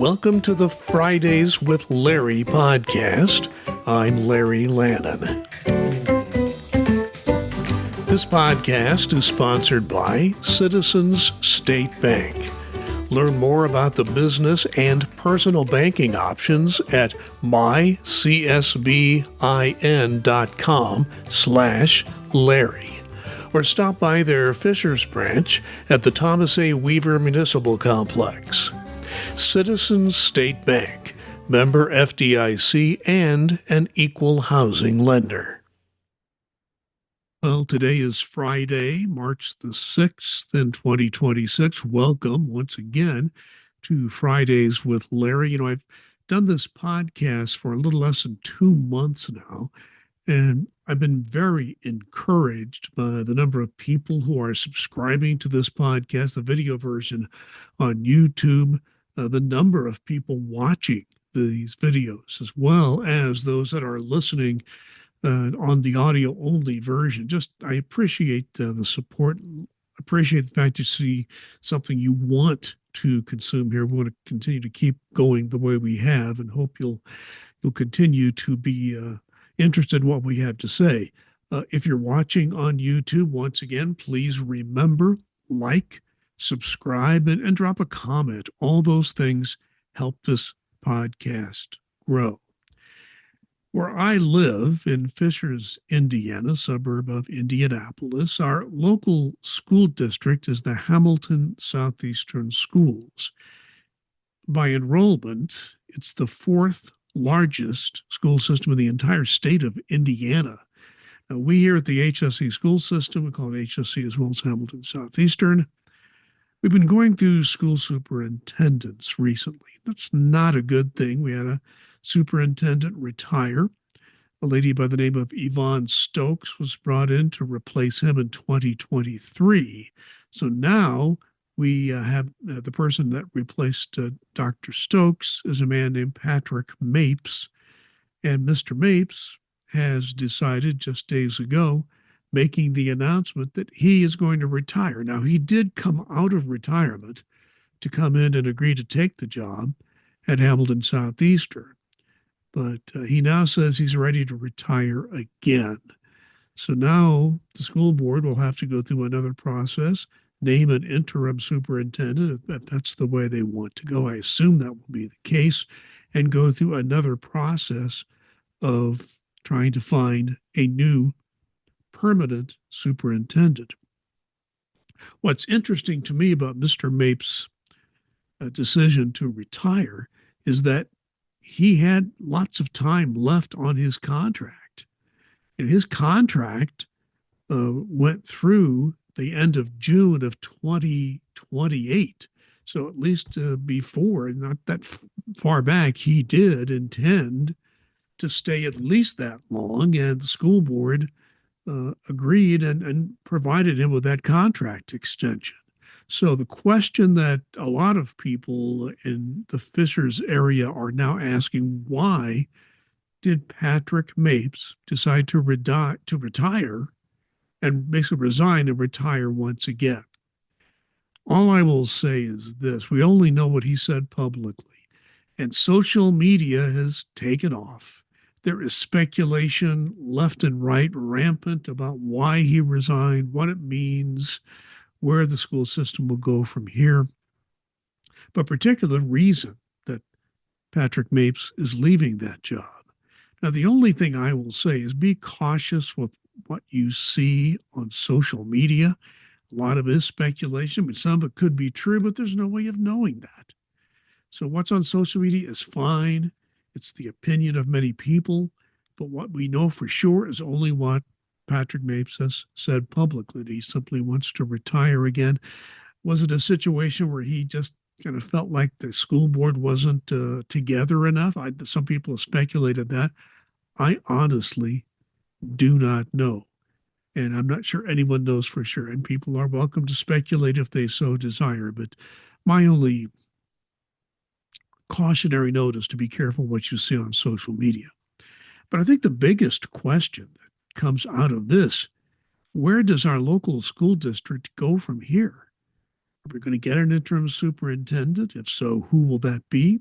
Welcome to the Fridays with Larry podcast. I'm Larry Lannon. This podcast is sponsored by Citizens State Bank. Learn more about the business and personal banking options at mycsbin.com/Larry. Or stop by their Fishers branch at the Thomas A. Weaver Municipal Complex. Citizens State Bank, member FDIC, and an equal housing lender. Well, today is Friday, March the 6th in 2026. Welcome once again to Fridays with Larry. I've done this podcast for a little less than 2 months now, and I've been very encouraged by the number of people who are subscribing to this podcast, the video version on YouTube, the number of people watching these videos, as well as those that are listening on the audio only version. I appreciate the support, appreciate the fact you see something you want to consume here. We want to continue to keep going the way we have, and hope you'll continue to be interested in what we have to say. If you're watching on YouTube, once again, please remember, like, subscribe, and drop a comment. All those things help this podcast grow. Where I live in Fishers, Indiana, suburb of Indianapolis, our local school district is the Hamilton Southeastern Schools. By enrollment, it's the fourth largest school system in the entire state of Indiana. Now, we here at the HSE school system, we call it HSE as well as Hamilton Southeastern, we've been going through school superintendents recently. That's not a good thing. We had a superintendent retire. A lady by the name of Yvonne Stokes was brought in to replace him in 2023. So now we have the person that replaced Dr. Stokes is a man named Patrick Mapes. And Mr. Mapes has decided just days ago, making the announcement that he is going to retire. Now, he did come out of retirement to come in and agree to take the job at Hamilton Southeastern, but he now says he's ready to retire again. So now the school board will have to go through another process, name an interim superintendent, if that's the way they want to go. I assume that will be the case, and go through another process of trying to find a new permanent superintendent. What's interesting to me about Mr. Mapes' decision to retire is that he had lots of time left on his contract. And his contract went through the end of June of 2028. So at least before, not that far back, he did intend to stay at least that long, and the school board agreed and provided him with that contract extension. So the question that a lot of people in the Fishers area are now asking, why did Patrick Mapes decide to retire and basically resign and retire once again? All I will say is this: we only know what he said publicly, and social media has taken off. There is speculation left and right, rampant, about why he resigned, what it means, where the school system will go from here. But particular reason that Patrick Mapes is leaving that job. Now, the only thing I will say is be cautious with what you see on social media. A lot of it is speculation, but some of it could be true, but there's no way of knowing that. So what's on social media is fine. It's the opinion of many people, but what we know for sure is only what Patrick Mapes has said publicly. He simply wants to retire again. Was it a situation where he just kind of felt like the school board wasn't together enough? Some people have speculated that. I honestly do not know, and I'm not sure anyone knows for sure, and people are welcome to speculate if they so desire, but my only cautionary note is to be careful what you see on social media. But I think the biggest question that comes out of this, where does our local school district go from here? Are we going to get an interim superintendent? If so, who will that be?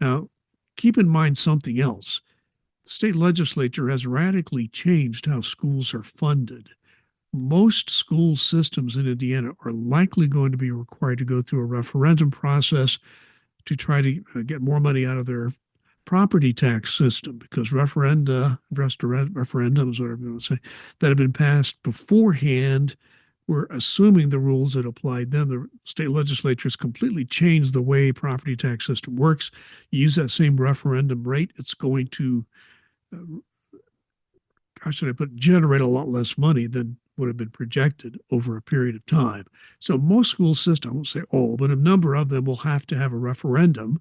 Now, keep in mind something else. The state legislature has radically changed how schools are funded. Most school systems in Indiana are likely going to be required to go through a referendum process to try to get more money out of their property tax system, because referendums, whatever you want to say, that have been passed beforehand were assuming the rules that applied then. The state legislature has completely changed the way property tax system works. You use that same referendum rate, it's going to, generate a lot less money than would have been projected over a period of time. So most school systems, I won't say all, but a number of them will have to have a referendum.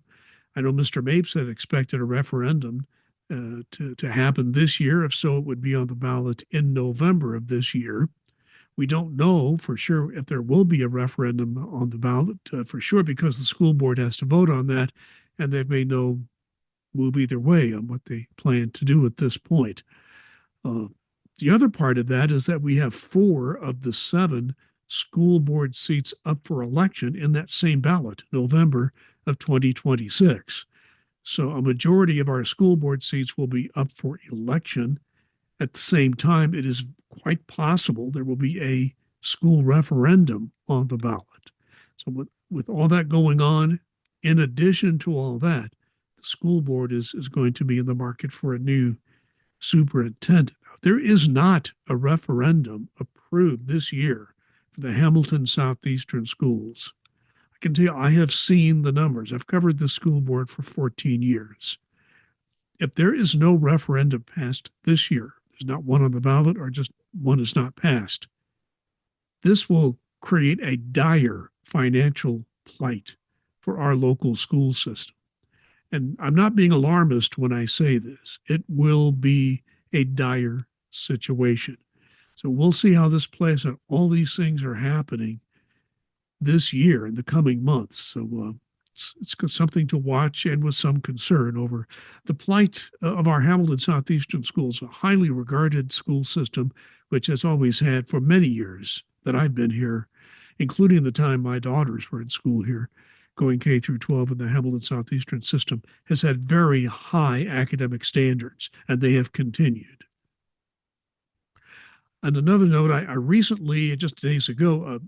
I know Mr. Mapes had expected a referendum to happen this year. If so, it would be on the ballot in November of this year. We don't know for sure if there will be a referendum on the ballot for sure, because the school board has to vote on that, and they've made no move either way on what they plan to do at this point. The other part of that is that we have 4 of the 7 school board seats up for election in that same ballot, November of 2026. So a majority of our school board seats will be up for election. At the same time, it is quite possible there will be a school referendum on the ballot. So with all that going on, in addition to all that, the school board is going to be in the market for a new superintendent. There is not a referendum approved this year for the Hamilton Southeastern schools. I can tell you, I have seen the numbers. I've covered the school board for 14 years. If there is no referendum passed this year, there's not one on the ballot or just one is not passed, this will create a dire financial plight for our local school system. And I'm not being alarmist when I say this. It will be a dire situation. So we'll see how this plays out. All these things are happening this year in the coming months. So it's something to watch, and with some concern over the plight of our Hamilton Southeastern schools, a highly regarded school system, which has always had for many years that I've been here, including the time my daughters were in school here, going K through 12 in the Hamilton Southeastern system, has had very high academic standards, and they have continued. On another note, I recently, just days ago,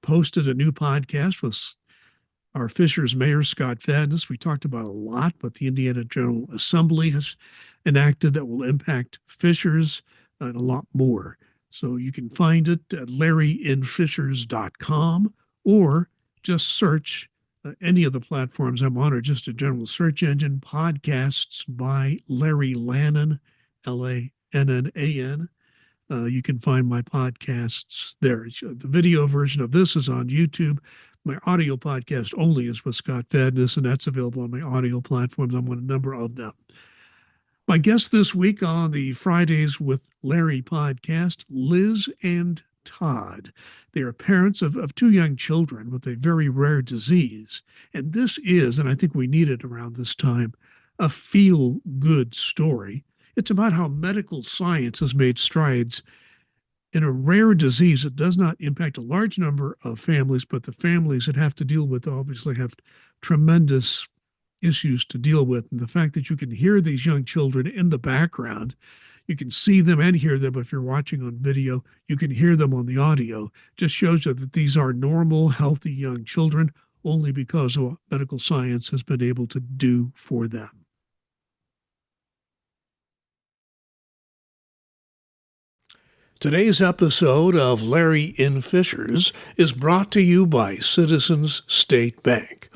posted a new podcast with our Fishers Mayor Scott Fadness. We talked about a lot what the Indiana General Assembly has enacted that will impact Fishers and a lot more. So you can find it at larryinfishers.com, or just search any of the platforms I'm on, or just a general search engine, podcasts by Larry Lannan, Lannan. You can find my podcasts there. The video version of this is on YouTube. My audio podcast only is with Scott Fadness, and that's available on my audio platforms. I'm on a number of them. My guests this week on the Fridays with Larry podcast, Liz and Todd. They are parents of 2 young children with a very rare disease. And this is, and I think we need it around this time, a feel-good story. It's about how medical science has made strides in a rare disease that does not impact a large number of families, but the families that have to deal with obviously have tremendous issues to deal with. And the fact that you can hear these young children in the background, you can see them and hear them. If you're watching on video, you can hear them on the audio. Just shows you that these are normal, healthy young children, only because of what medical science has been able to do for them. Today's episode of Larry in Fishers is brought to you by Citizens State Bank.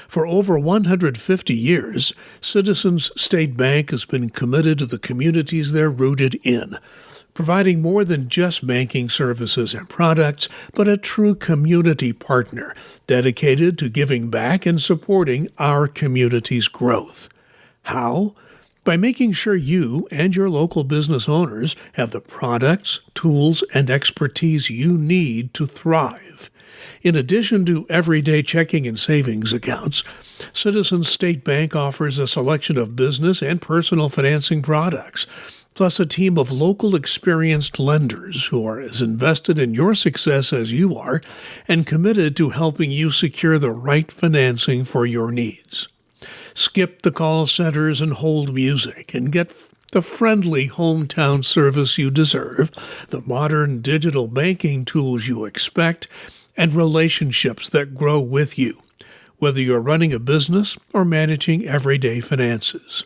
For over 150 years, Citizens State Bank has been committed to the communities they're rooted in, providing more than just banking services and products, but a true community partner dedicated to giving back and supporting our community's growth. How? By making sure you and your local business owners have the products, tools, and expertise you need to thrive. In addition to everyday checking and savings accounts, Citizens State Bank offers a selection of business and personal financing products, plus a team of local experienced lenders who are as invested in your success as you are and committed to helping you secure the right financing for your needs. Skip the call centers and hold music and get the friendly hometown service you deserve, the modern digital banking tools you expect, and relationships that grow with you, whether you're running a business or managing everyday finances.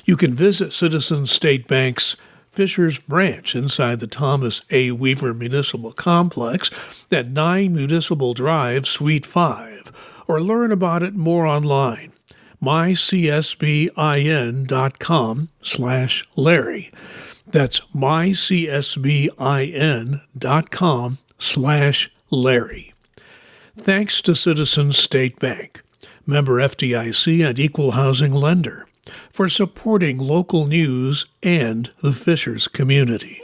You can visit Citizens State Bank's Fishers branch inside the Thomas A. Weaver Municipal Complex at 9 Municipal Drive, Suite 5, or learn about it more online. mycsbin.com/Larry. That's mycsbin.com/Larry. Thanks to Citizens State Bank, member FDIC and equal housing lender, for supporting local news and the Fishers community.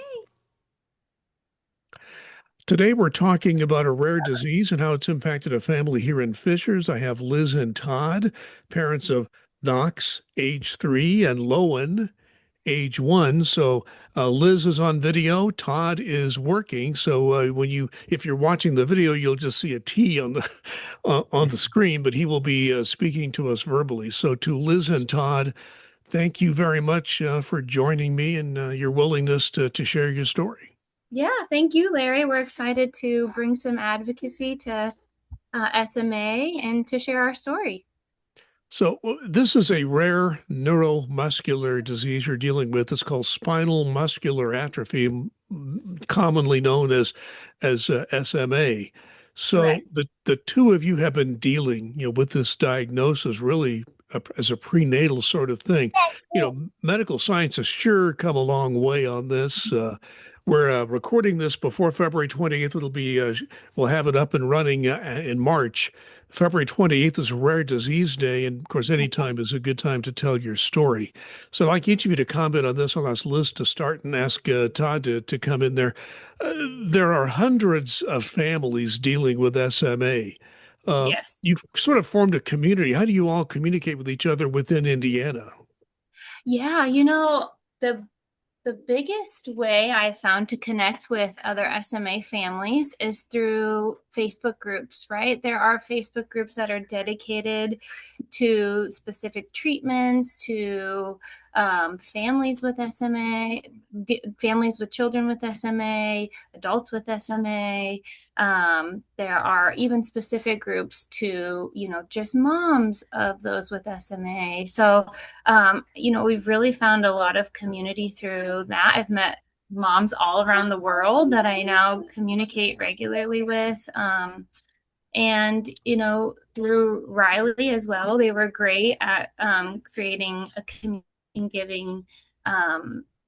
Today, we're talking about a rare disease and how it's impacted a family here in Fishers. I have Liz and Todd, parents of Knox, age 3, and Lowen, age 1. So Liz is on video. Todd is working. So if you're watching the video, you'll just see a T on the on the screen, but he will be speaking to us verbally. So to Liz and Todd, thank you very much for joining me and your willingness to share your story. Yeah, thank you, Larry. We're excited to bring some advocacy to SMA and to share our story. So this is a rare neuromuscular disease you're dealing with. It's called spinal muscular atrophy, commonly known as SMA. So Correct. the two of you have been dealing, with this diagnosis really as a prenatal sort of thing. Medical science has sure come a long way on this. We're recording this before February 28th. We'll have it up and running in March. February 28th is Rare Disease Day, and of course, any time is a good time to tell your story. So I'd like each of you to comment on this. I'll ask Liz to start and ask Todd to come in there. There are hundreds of families dealing with SMA. Yes. You've sort of formed a community. How do you all communicate with each other within Indiana? Yeah, the biggest way I found to connect with other SMA families is through Facebook groups, right? There are Facebook groups that are dedicated to specific treatments, to families with SMA, families with children with SMA, adults with SMA. There are even specific groups to, just moms of those with SMA. So, we've really found a lot of community through that. I've met moms all around the world that I now communicate regularly with. And, through Riley as well, they were great at creating a community and giving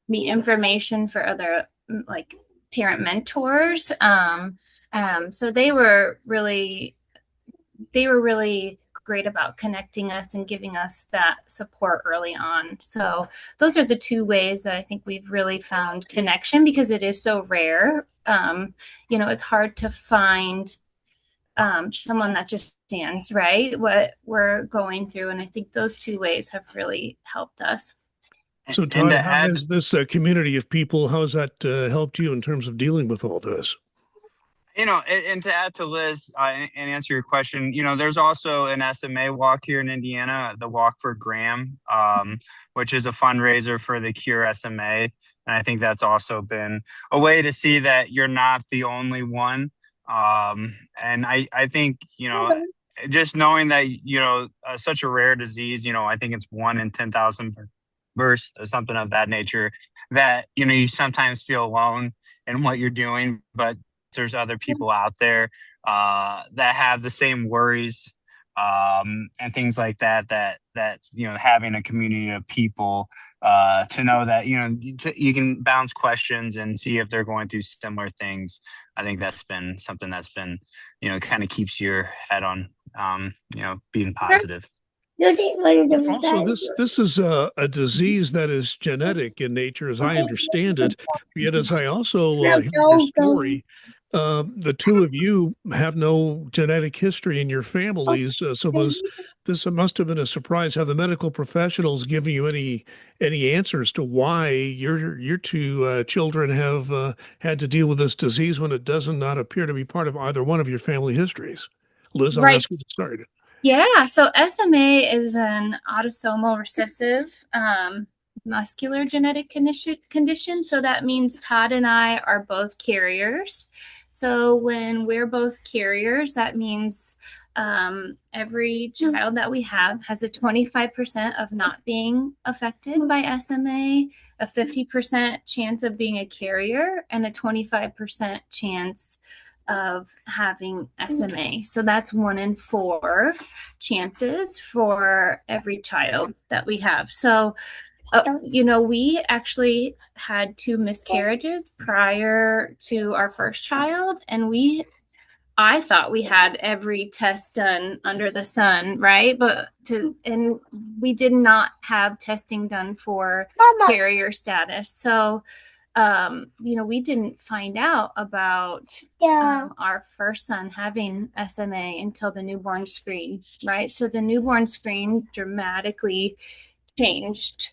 me information for other like parent mentors. So they were really great about connecting us and giving us that support early on. So those are the two ways that I think we've really found connection, because it is so rare. It's hard to find someone that just understands, right, what we're going through. And I think those two ways have really helped us. So Todd, how has this community of people, how has that helped you in terms of dealing with all this? And to add to Liz and answer your question, there's also an SMA walk here in Indiana, the Walk for Graham, which is a fundraiser for the Cure SMA. And I think that's also been a way to see that you're not the only one. And I think, just knowing that, such a rare disease, I think it's 1 in 10,000 births or something of that nature, that, you sometimes feel alone in what you're doing, but there's other people out there that have the same worries and things like that having a community of people to know that you can bounce questions and see if they're going through similar things. I think that's been something that's been kind of keeps your head on being positive. Also, this is a disease that is genetic in nature, as I understand it. Yet, as I also hear your story, the two of you have no genetic history in your families. This must have been a surprise. Have the medical professionals given you any answers to why your two children have had to deal with this disease when it does not appear to be part of either one of your family histories? Liz, I'll ask you to start. Yeah, so SMA is an autosomal recessive muscular genetic condition. So that means Todd and I are both carriers. So when we're both carriers, that means every child that we have has a 25% of not being affected by SMA, a 50% chance of being a carrier, and a 25% chance of having SMA. So that's 1 in 4 chances for every child that we have. So, we actually had 2 miscarriages prior to our first child, and I thought we had every test done under the sun, right? And we did not have testing done for carrier status. So, we didn't find out about our first son having SMA until the newborn screen, right? So the newborn screen dramatically changed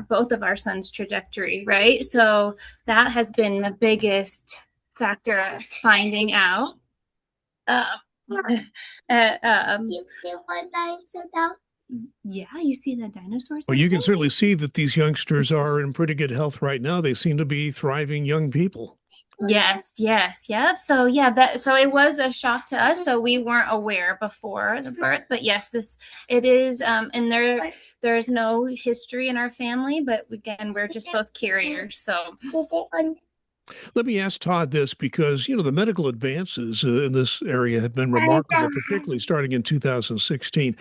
both of our sons' trajectory, right? So that has been the biggest factor of finding out. Yeah, you see the dinosaurs. Well, you can certainly see that these youngsters are in pretty good health right now. They seem to be thriving young people. Yes, yep. So it was a shock to us. So we weren't aware before the birth, but yes, it is. And there's no history in our family, but again, we're just both carriers. So let me ask Todd this because, the medical advances in this area have been remarkable, particularly starting in 2016.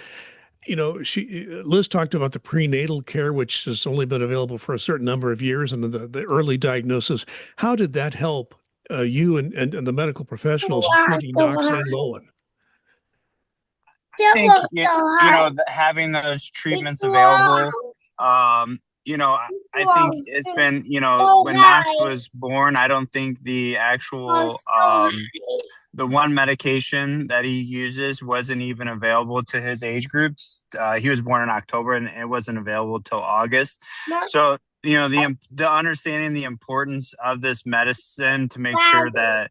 Liz talked about the prenatal care, which has only been available for a certain number of years, and the early diagnosis. How did that help you and the medical professionals in treating Knox and Lowen? I think having those treatments available. I think it's been, when Knox was born, I don't think the actual the one medication that he uses wasn't even available to his age groups. He was born in October and it wasn't available till August. So, the understanding the importance of this medicine to make sure that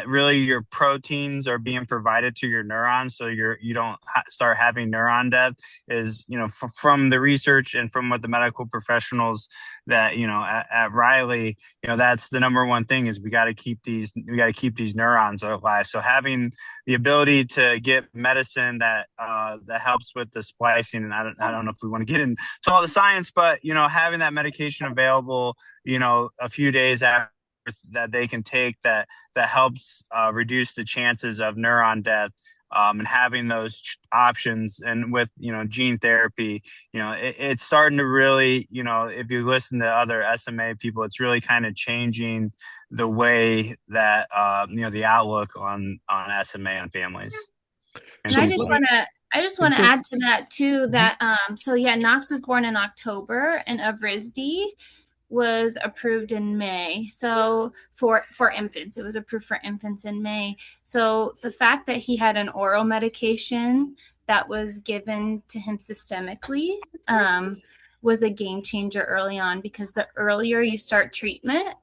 really your proteins are being provided to your neurons so you don't start having neuron death is, from the research and from what the medical professionals that, at Riley, that's the number one thing is we got to keep these neurons alive. So having the ability to get medicine that helps with the splicing, and I don't know if we want to get into all the science, but, having that medication available, a few days after that they can take that helps reduce the chances of neuron death, and having those options. And with gene therapy, it's starting to really, if you listen to other SMA people, it's really kind of changing the way that the outlook on SMA on families. And I just want to add to that too, that Knox was born in October and Evrysdi was approved in May. So for infants, it was approved for infants in May. So the fact that he had an oral medication that was given to him systemically was a game changer early on, because the earlier you start treatment,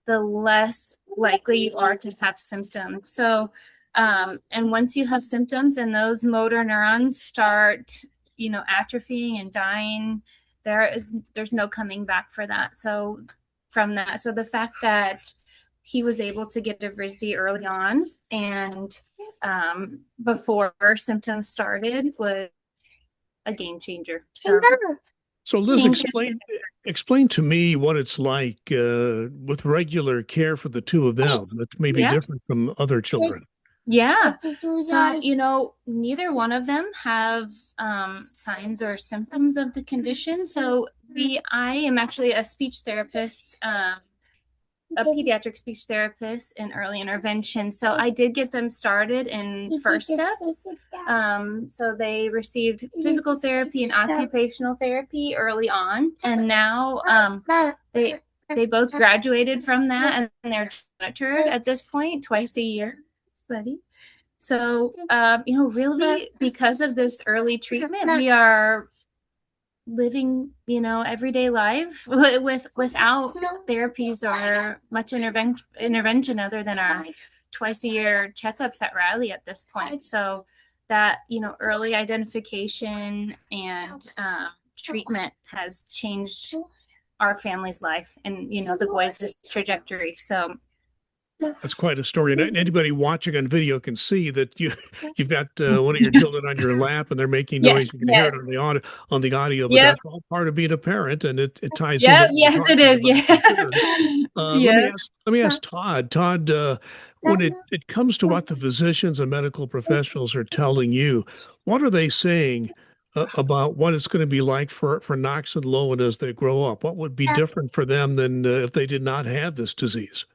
the less likely you are to have symptoms. So and once you have symptoms and those motor neurons start, atrophying and dying, there's no coming back for that. So from that, so the fact that he was able to get Evrysdi early on and before symptoms started was a game changer. So Liz, explain to me what it's like with regular care for the two of them. That may be different from other children. Yeah. So, neither one of them have signs or symptoms of the condition. So I am actually a speech therapist, a pediatric speech therapist in early intervention. So I did get them started in first steps. So they received physical therapy and occupational therapy early on. And now they both graduated from that, and they're monitored at this point twice a year. Buddy. So, really, because of this early treatment, we are living, everyday life without therapies or much intervention other than our twice a year checkups at Riley at this point. So, that, early identification and treatment has changed our family's life and, the boys' trajectory. So that's quite a story. And anybody watching on video can see that you've got one of your children on your lap and they're making yes, noise. You can hear it on the audio, but yep, that's all part of being a parent, and it ties into yep, what we're yes, it talking is. about for sure. Yeah. Let me ask Todd. Todd, when it comes to what the physicians and medical professionals are telling you, what are they saying about what it's going to be like for Knox and Lowen as they grow up? What would be different for them than if they did not have this disease?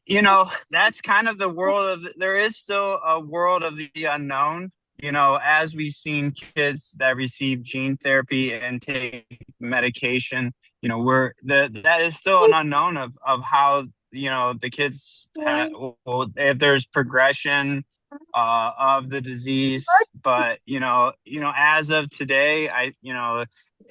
That's kind of the world there is still a world of the unknown. As we've seen kids that receive gene therapy and take medication, that is still an unknown of how, the kids if there's progression of the disease. But, as of today,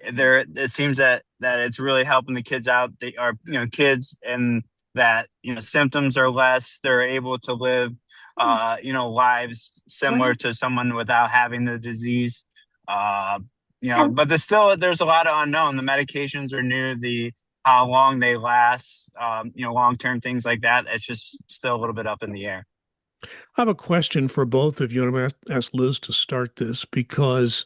it seems that it's really helping the kids out. They are, kids, and that, symptoms are less. They're able to live, lives similar to someone without having the disease. But there's a lot of unknown. The medications are new. How long they last, long-term things like that. It's just still a little bit up in the air. I have a question for both of you, and I'm going to ask Liz to start this because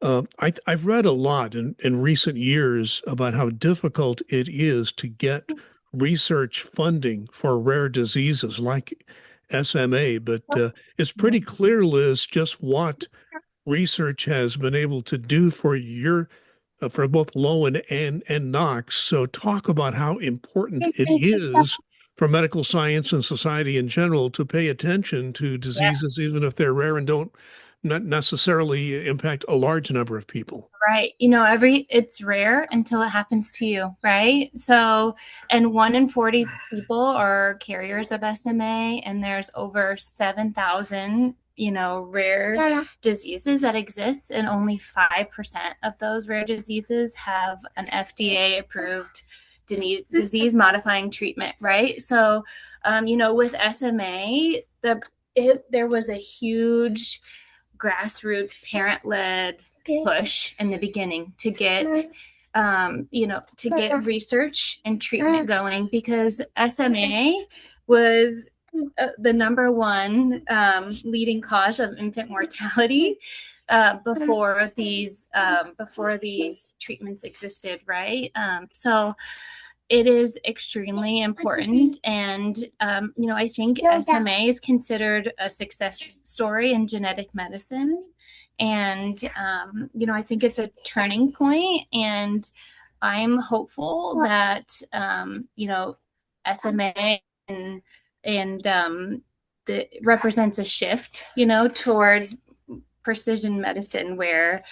I've read a lot in recent years about how difficult it is to get research funding for rare diseases like SMA, but it's pretty clear, Liz, just what research has been able to do for for both Lowen and Knox. So talk about how important it is for medical science and society in general to pay attention to diseases, even if they're rare and don't not necessarily impact a large number of people. Right. It's rare until it happens to you, right? So, and 1 in 40 people are carriers of SMA, and there's over 7,000, rare diseases that exist, and only 5% of those rare diseases have an FDA approved disease modifying treatment, right? So, with SMA, there was a huge grassroots parent-led push in the beginning to get research and treatment going, because SMA was the number one leading cause of infant mortality before these treatments existed, right? So it is extremely important. And, I think SMA is considered a success story in genetic medicine. And, I think it's a turning point, and I'm hopeful that, SMA represents a shift, towards precision medicine where,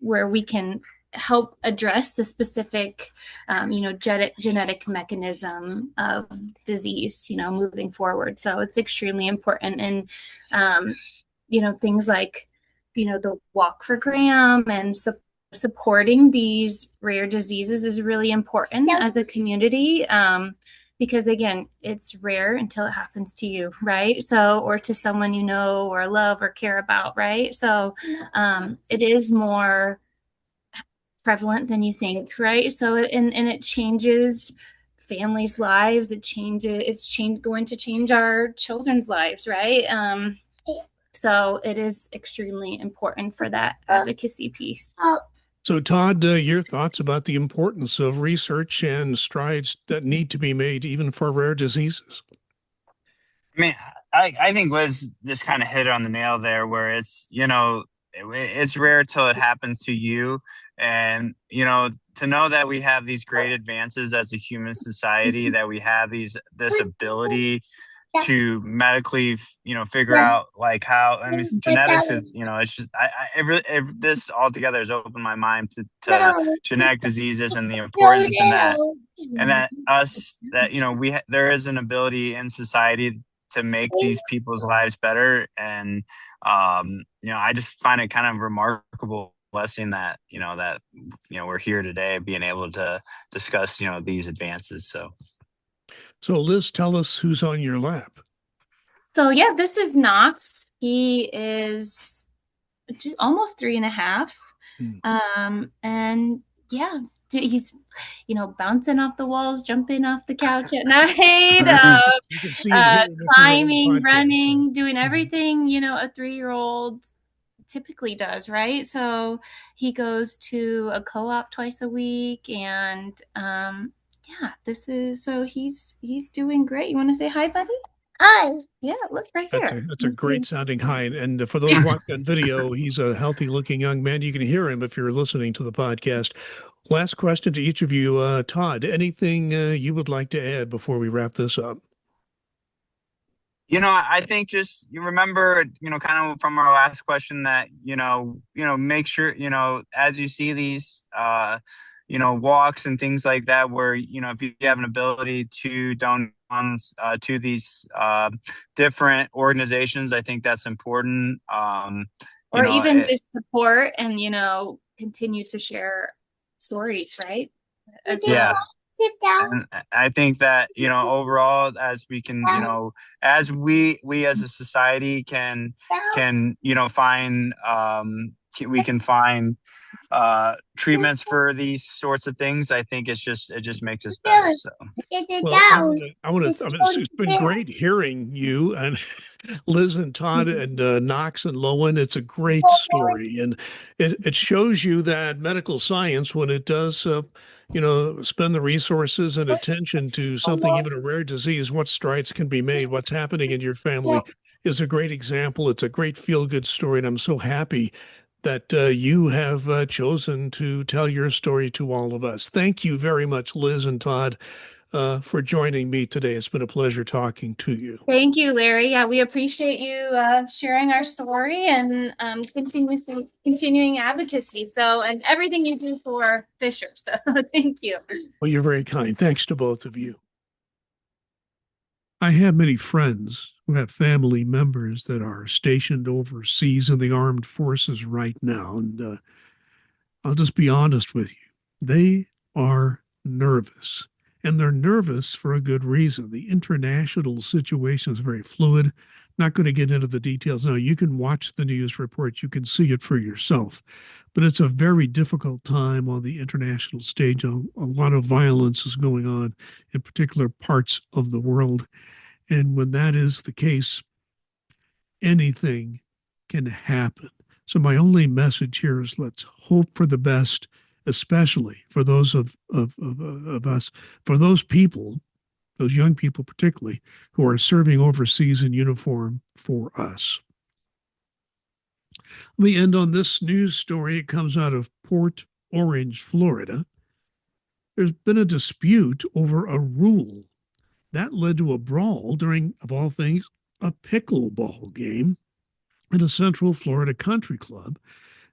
where we can help address the specific, genetic mechanism of disease, moving forward. So it's extremely important. And, things like, the Walk for Graham and supporting these rare diseases is really important as a community. Because again, it's rare until it happens to you, right? So, or to someone you know or love or care about, right? So it is more prevalent than you think, right? So, and it changes families' lives. It's going to change our children's lives, right? So it is extremely important for that advocacy piece. So, Todd, your thoughts about the importance of research and strides that need to be made even for rare diseases? I mean, I think Liz just kind of hit it on the nail there, where it's, it's rare till it happens to you. And, to know that we have these great advances as a human society, that we have this ability to medically, figure out like how, I mean, genetics is, it's just, this altogether has opened my mind to genetic diseases and the importance in that, and there is an ability in society to make these people's lives better. And, I just find it kind of remarkable blessing that, we're here today being able to discuss, these advances. So Liz, tell us who's on your lap. So yeah, this is Knox. He is almost 3.5. And yeah, he's, bouncing off the walls, jumping off the couch at night, You can see and hear him if you're on the climbing, podcast. running, doing everything, a 3-year-old typically does, right? So he goes to a co-op twice a week, and yeah, he's doing great. You want to say hi, buddy? Hi. Yeah, look right here. That's a great sounding hi. And for those watching on video, he's a healthy looking young man. You can hear him if you're listening to the podcast. Last question to each of you. Todd, anything you would like to add before we wrap this up? I think just you remember, kind of from our last question that, make sure, as you see these, walks and things like that, where, if you have an ability to donate funds to these different organizations, I think that's important. Or even this support and, continue to share stories, right? Yeah. Sit down. And I think that, overall, as we can, as we as a society can, find, we can find treatments for these sorts of things. I think it just makes us better. So, well, it's been great hearing you and Liz and Todd and Knox and Lowen. It's a great story, and it shows you that medical science, when it does, spend the resources and attention to something, even a rare disease, what strides can be made, what's happening in your family is a great example. It's a great feel-good story, and I'm so happy that you have chosen to tell your story to all of us. Thank you very much, Liz and Todd, for joining me today. It's been a pleasure talking to you. Thank you, Larry. Yeah, we appreciate you sharing our story and continuing advocacy. So, and everything you do for Fishers. So, thank you. Well, you're very kind. Thanks to both of you. I have many friends who have family members that are stationed overseas in the armed forces right now. And I'll just be honest with you. They are nervous. And they're nervous for a good reason. The international situation is very fluid. Not going to get into the details now. You can watch the news reports. You can see it for yourself. But it's a very difficult time on the international stage. A lot of violence is going on in particular parts of the world. And when that is the case, anything can happen. So my only message here is let's hope for the best, especially for those of us, for those people, those young people particularly, who are serving overseas in uniform for us. Let me end on this news story. It comes out of Port Orange, Florida. There's been a dispute over a rule that led to a brawl during, of all things, a pickleball game at a Central Florida country club.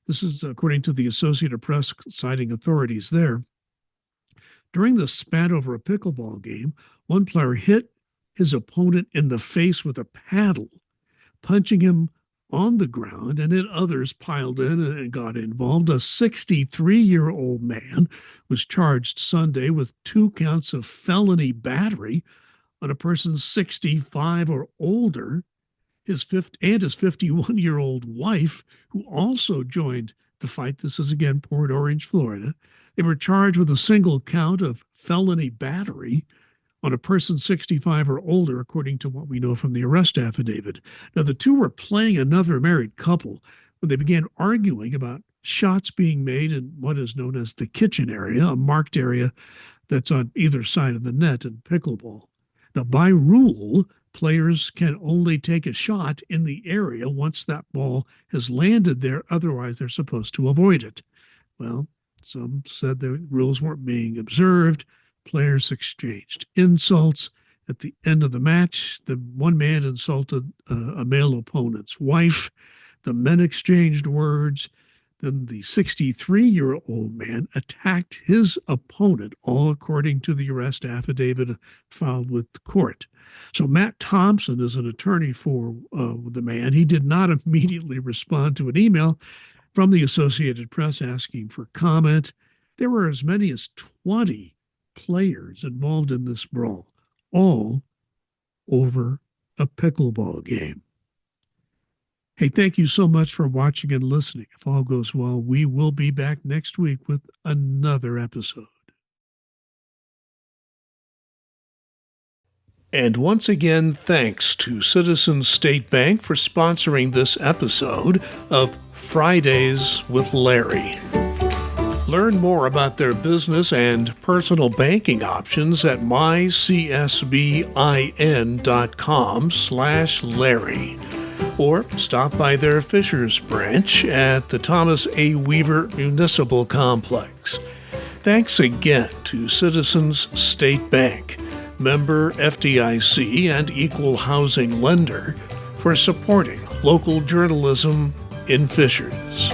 This is according to the Associated Press, citing authorities there. During the spat over a pickleball game, one player hit his opponent in the face with a paddle, punching him on the ground, and then others piled in and got involved. A 63-year-old man was charged Sunday with 2 counts of felony battery on a person 65 or older, his 51-year-old wife, who also joined the fight. This is again Port Orange, Florida. They were charged with a single count of felony battery on a person 65 or older, according to what we know from the arrest affidavit. Now, the two were playing another married couple when they began arguing about shots being made in what is known as the kitchen area, a marked area that's on either side of the net in pickleball. Now, by rule, players can only take a shot in the area once that ball has landed there. Otherwise, they're supposed to avoid it. Well, some said the rules weren't being observed. Players exchanged insults. At the end of the match, the one man insulted a male opponent's wife. The men exchanged words. Then the 63-year-old man attacked his opponent, all according to the arrest affidavit filed with the court. So Matt Thompson is an attorney for the man. He did not immediately respond to an email from the Associated Press asking for comment. There were as many as 20 players involved in this brawl, all over a pickleball game. Hey, thank you so much for watching and listening. If all goes well, we will be back next week with another episode. And once again, thanks to Citizens State Bank for sponsoring this episode of Fridays with Larry. Learn more about their business and personal banking options at mycsbin.com/Larry. Or stop by their Fishers branch at the Thomas A. Weaver Municipal Complex. Thanks again to Citizens State Bank, member FDIC and equal housing lender, for supporting local journalism in Fishers.